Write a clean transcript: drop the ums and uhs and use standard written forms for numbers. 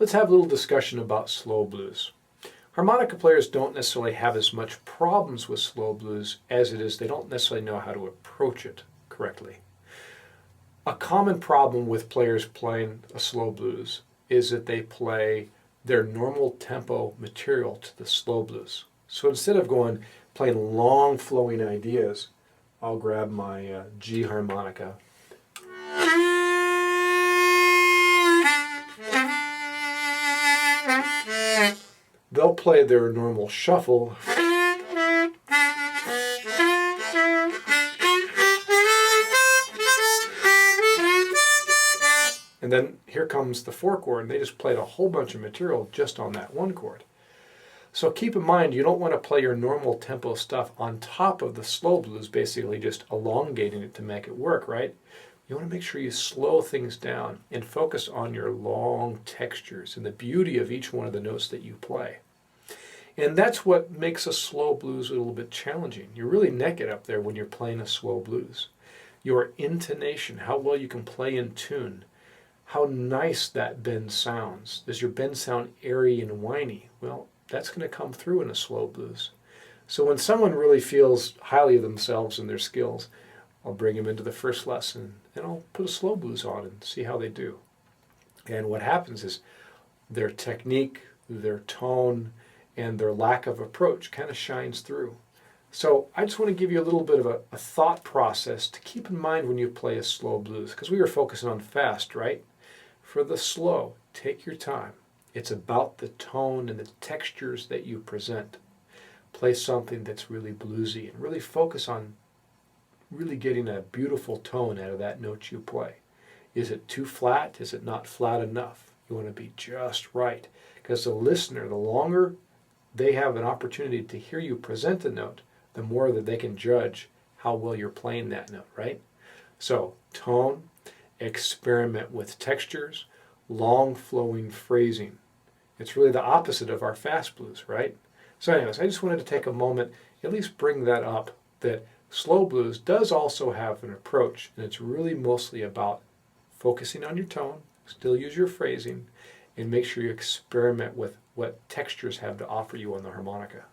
Let's have a little discussion about slow blues. Harmonica players don't necessarily have as much problems with slow blues as it is they don't necessarily know how to approach it correctly. A common problem with players playing a slow blues is that they play their normal tempo material to the slow blues. So instead of playing long flowing ideas, I'll grab my G harmonica. They'll play their normal shuffle. And then here comes the 4 chord, and they just played a whole bunch of material just on that 1 chord. So keep in mind, you don't want to play your normal tempo stuff on top of the slow blues, basically just elongating it to make it work, right? You want to make sure you slow things down and focus on your long textures and the beauty of each one of the notes that you play. And that's what makes a slow blues a little bit challenging. You're really naked up there when you're playing a slow blues. Your intonation, how well you can play in tune, how nice that bend sounds. Does your bend sound airy and whiny? Well, that's going to come through in a slow blues. So when someone really feels highly of themselves and their skills, I'll bring them into the first lesson and I'll put a slow blues on and see how they do. And what happens is their technique, their tone, and their lack of approach kind of shines through. So I just want to give you a little bit of a thought process to keep in mind when you play a slow blues, because we were focusing on fast, right? For the slow, take your time. It's about the tone and the textures that you present. Play something that's really bluesy and really focus on really getting a beautiful tone out of that note you play. Is it too flat? Is it not flat enough? You want to be just right. Because the listener, the longer they have an opportunity to hear you present a note, the more that they can judge how well you're playing that note, right? So, tone, experiment with textures, long flowing phrasing. It's really the opposite of our fast blues, right? So anyways, I just wanted to take a moment, at least bring that up, that slow blues does also have an approach, and it's really mostly about focusing on your tone, still use your phrasing, and make sure you experiment with what textures have to offer you on the harmonica.